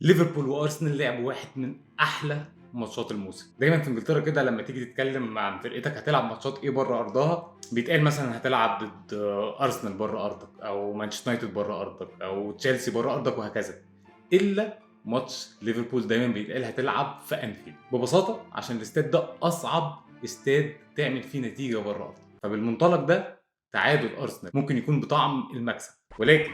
ليفربول وارسنال لعبوا واحد من احلى ماتشات الموسم. دايما في انجلترا كده لما تيجي تتكلم عن فرقتك هتلعب ماتشات ايه بره ارضها، بيتقال مثلا هتلعب ضد ارسنال بره ارضك، او مانشستر يونايتد بره ارضك، او تشيلسي بره ارضك، وهكذا. الا ماتش ليفربول دايما بيتقال هتلعب في انفيلد، ببساطه عشان الاستاد ده اصعب استاد تعمل فيه نتيجه بره ارضك. فبالمنطلق ده تعادل ارسنال ممكن يكون بطعم المكسب، ولكن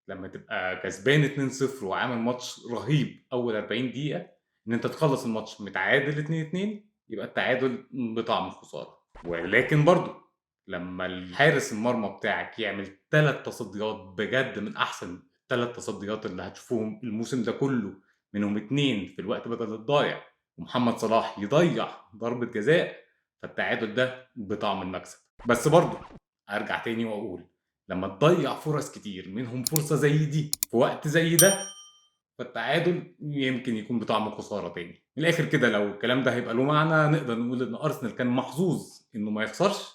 لما تبقى كسبان 2-0 وعامل ماتش رهيب اول 40 دقيقه، ان انت تخلص الماتش متعادل 2-2، يبقى التعادل بطعم الخساره. ولكن برضو لما الحارس المرمى بتاعك يعمل 3 تصديات بجد من احسن 3 تصديات اللي هتشوفوهم الموسم ده كله، منهم 2 في الوقت بدل الضايع، ومحمد صلاح يضيع ضربة جزاء، فالتعادل ده بطعم المكسب. بس برضو ارجع تاني واقول، لما تضيع فرص كتير منهم فرصة زي دي في وقت زي ده، فالتعادل يمكن يكون بطعم خسارة تاني. من الآخر كده لو الكلام ده هيبقى له معنى، نقدر نقول إن أرسنال كان محظوظ إنه ما يخسرش،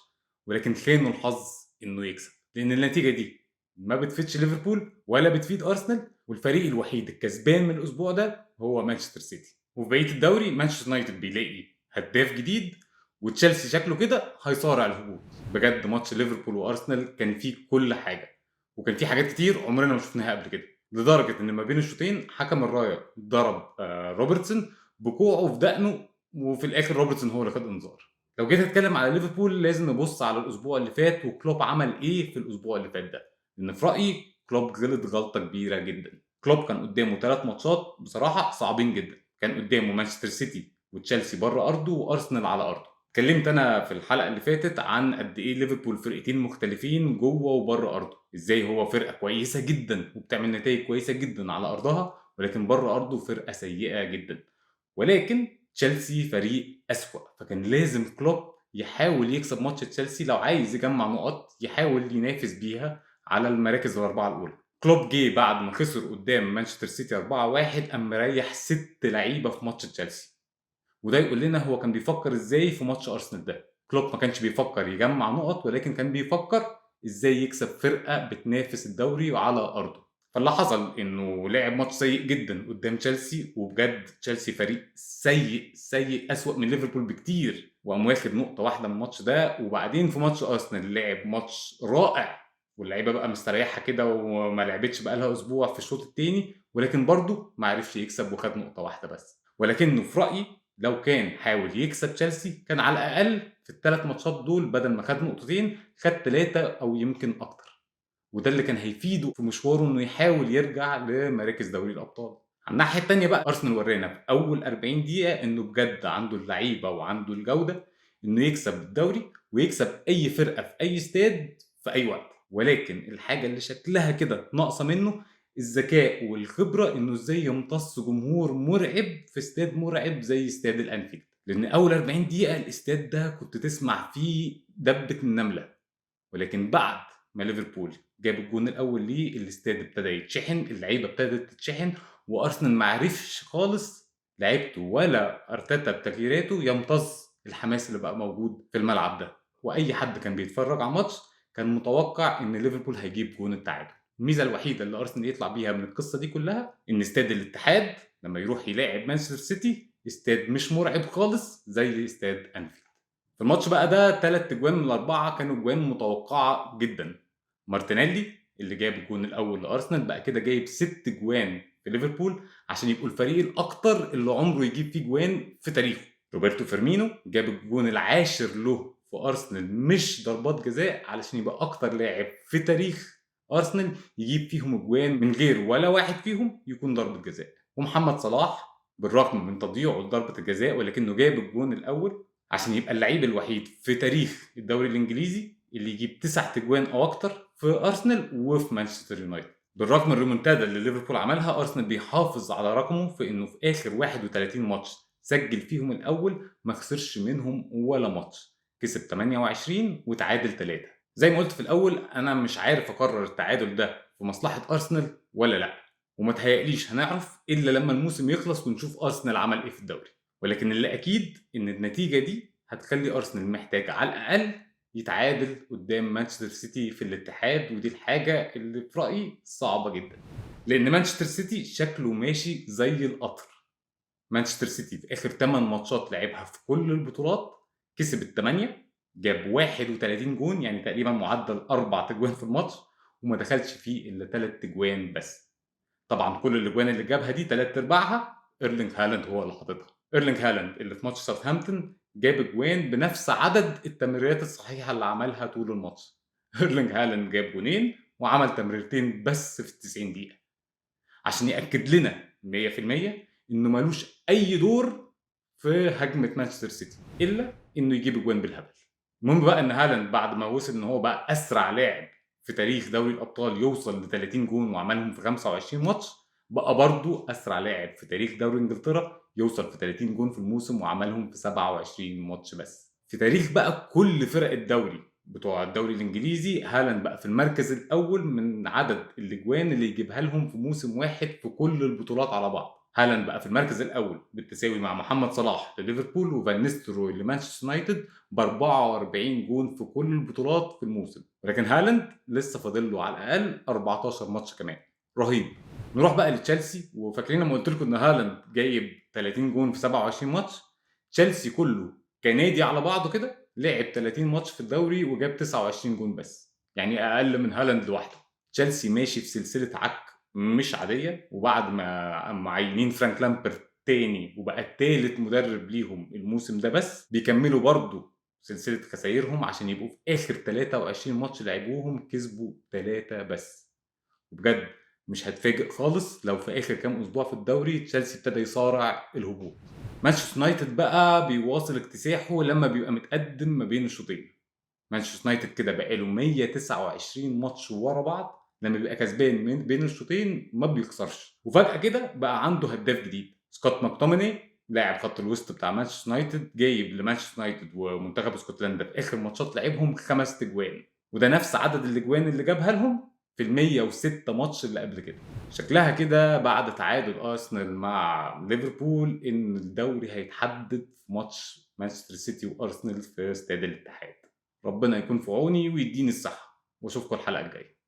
ولكن خانه الحظ إنه يكسب، لأن النتيجة دي ما بتفيدش ليفربول ولا بتفيد أرسنال، والفريق الوحيد الكسبان من الأسبوع ده هو مانشستر سيتي. وفي بقية الدوري مانشستر يونايتد بيلاقي هداف جديد، وتشيلسي شكله كده هيصارع الهبوط. بجد ماتش ليفربول وارسنال كان فيه كل حاجه، وكان فيه حاجات كتير عمرنا ما شفناها قبل كده، لدرجه ان ما بين الشوطين حكم الرايه ضرب روبرتسون بكوعه في دقنه، وفي الاخر روبرتسون هو اللي خد انذار. لو جيت اتكلم على ليفربول لازم نبص على الاسبوع اللي فات وكلوب عمل ايه في الاسبوع اللي فات ده، لان في رايي كلوب غلط غلطه كبيره جدا. كلوب كان قدامه 3 ماتشات بصراحه صعبين جدا. كان قدامه مانشستر سيتي وتشيلسي بره ارضه، وارسنال على ارضه. اتكلمت انا في الحلقه اللي فاتت عن قد ايه ليفربول فرقتين مختلفين جوه وبره ارضه، ازاي هو فرقه كويسه جدا وبتعمل نتائج كويسه جدا على ارضها، ولكن بره ارضه فرقه سيئه جدا. ولكن تشيلسي فريق اسوأ، فكان لازم كلوب يحاول يكسب ماتش تشيلسي لو عايز يجمع نقط يحاول ينافس بيها على المراكز الاربعه الاولى. كلوب جه بعد ما خسر قدام مانشستر سيتي 4-1 قام مريح 6 لعيبه في ماتش تشيلسي، وده يقول لنا هو كان بيفكر ازاي في ماتش ارسنال ده. كلوب ما كانش بيفكر يجمع نقط، ولكن كان بيفكر ازاي يكسب فرقه بتنافس الدوري على ارضه. فاللي حصل انه لعب ماتش سيء جدا قدام تشيلسي، وبجد تشيلسي فريق سيء سيء اسوأ من ليفربول بكتير، وقام واخد نقطه واحده من الماتش ده. وبعدين في ماتش ارسنال لعب ماتش رائع، واللعيبه بقى مستريحه كده وما لعبتش بقى لها اسبوع في الشوط الثاني، ولكن برضه ما عرفش يكسب وخد نقطه واحده بس. ولكنه في رايي لو كان حاول يكسب تشيلسي كان على الاقل في ال3 ماتشات دول بدل ما خد نقطتين خد 3 او يمكن اكتر، وده اللي كان هيفيده في مشواره انه يحاول يرجع لمراكز دوري الابطال. على الناحيه الثانيه بقى ارسنال ورانا في اول 40 دقيقه انه بجد عنده اللعيبه وعنده الجوده انه يكسب الدوري ويكسب اي فرقه في اي استاد في اي وقت. ولكن الحاجه اللي شكلها كده ناقصه منه الذكاء والخبره، انه ازاي يمتص جمهور مرعب في استاد مرعب زي استاد الانفيلد. لان اول 40 دقيقه الاستاد ده كنت تسمع فيه دبه النمله، ولكن بعد ما ليفربول جاب الجون الاول ليه الاستاد ابتدى يتشحن، اللعيبه ابتدت تتشحن، وارسنال ما عرفش خالص لعيبته ولا ارتيتا بتغييراته يمتص الحماس اللي بقى موجود في الملعب ده. واي حد كان بيتفرج على الماتش كان متوقع ان ليفربول هيجيب جون التعادل. الميزه الوحيده اللي ارسنال يطلع بيها من القصه دي كلها ان استاد الاتحاد لما يروح يلاعب مانشستر سيتي استاد مش مرعب خالص زي استاد انفيلد. في الماتش بقى ده 3 اجوان من ال4 كانوا اجوان متوقعه جدا. مارتينيلي اللي جاب الجون الاول لارسنال بقى كده جايب 6 اجوان في ليفربول عشان يبقوا الفريق الاكتر اللي عمره يجيب فيه جوان في تاريخه. روبرتو فيرمينو جاب الجون العاشر له في ارسنال مش ضربات جزاء، علشان يبقى اكتر لاعب في تاريخ ارسنال يجيب فيهم اجوان من غير ولا واحد فيهم يكون ضربه جزاء. ومحمد صلاح بالرغم من تضييعه لضربه الجزاء ولكنه جاب الجون الاول عشان يبقى اللعيب الوحيد في تاريخ الدوري الانجليزي اللي يجيب 9 تجوان او اكتر في ارسنال وفي مانشستر يونايتد. بالرغم من الريمونتادا اللي ليفربول عملها، ارسنال بيحافظ على رقمه في انه في اخر 31 ماتش سجل فيهم الاول ما خسرش منهم ولا ماتش، كسب 28 وتعادل 3. زي ما قلت في الاول انا مش عارف اقرر التعادل ده في مصلحه ارسنال ولا لا، وما تهيأليش هنعرف الا لما الموسم يخلص ونشوف ارسنال عمل ايه في الدوري. ولكن اللي اكيد ان النتيجه دي هتخلي ارسنال محتاج على الاقل يتعادل قدام مانشستر سيتي في الاتحاد، ودي الحاجه اللي في رايي صعبه جدا. لان مانشستر سيتي شكله ماشي زي القطر. مانشستر سيتي في اخر 8 ماتشات لعبها في كل البطولات كسب الثمانيه، جاب 31 جون، يعني تقريبا معدل 4 تجوان في الماتش، وما دخلش فيه الا 3 تجوان بس. طبعا كل الاجوان اللي جابها دي 3 ارباعها ايرلينج هالاند هو اللي حاططها. ايرلينج هالاند اللي في ماتش ساوثهامبتون جاب اجوان بنفس عدد التمريرات الصحيحه اللي عملها طول الماتش. ايرلينج هالاند جاب جونين وعمل تمريرتين بس في 90 دقيقه، عشان ياكد لنا 100% انه ملوش اي دور في هجمه مانشستر سيتي الا انه يجيب اجوان بالهبل. المهم بقى ان هالاند بعد ما وصل ان هو بقى اسرع لاعب في تاريخ دوري الابطال يوصل ل 30 جون وعملهم في 25 ماتش، بقى برضه اسرع لاعب في تاريخ دوري انجلترا يوصل في 30 جون في الموسم وعملهم في 27 ماتش بس. في تاريخ بقى كل فرق الدوري بتوع الدوري الانجليزي، هالاند بقى في المركز الاول من عدد الاجوان اللي يجيبها لهم في موسم واحد في كل البطولات على بعض. هالاند بقى في المركز الاول بالتساوي مع محمد صلاح لليفربول وفان نيستلروي لمانشستر يونايتد ب 44 جون في كل البطولات في الموسم. ولكن هالاند لسه فاضل له على الاقل 14 ماتش كمان. رهيب. نروح بقى لتشيلسي، وفاكرين لما قلت لكم ان هالاند جايب 30 جون في 27 ماتش؟ تشيلسي كله كنادي على بعضه كده لعب 30 ماتش في الدوري وجاب 29 جون بس، يعني اقل من هالاند لوحده. تشيلسي ماشي في سلسله عك مش عاديه، وبعد ما معينين فرانك لامبرت تاني وبقى التالت مدرب ليهم الموسم ده، بس بيكملوا برضه سلسله خسائرهم عشان يبقوا في اخر 23 ماتش لعبوهم كسبوا 3 بس. وبجد مش هتفاجئ خالص لو في اخر كام اسبوع في الدوري تشيلسي ابتدى يصارع الهبوط. مانشستر يونايتد بقى بيواصل اكتساحه لما بيبقى متقدم ما بين الشوطين. مانشستر يونايتد كده بقاله 129 ماتش ورا بعض لما بيبقى كسبان من بين الشوطين ما بيخسرش، وفجأة كده بقى عنده هداف جديد سكوت ماكتوميني لاعب خط الوسط بتاع مانشستر يونايتد، جايب لمانشستر يونايتد ومنتخب اسكتلندا في اخر ماتشات لعبهم 5 تجوان، وده نفس عدد الاجوان اللي جابها لهم في ال 106 ماتش اللي قبل كده. شكلها كده بعد تعادل ارسنال مع ليفربول ان الدوري هيتحدد في ماتش مانشستر سيتي وارسنال في استاد الاتحاد. ربنا يكون في عوني ويديني الصحة، واشوفكم الحلقة الجاية.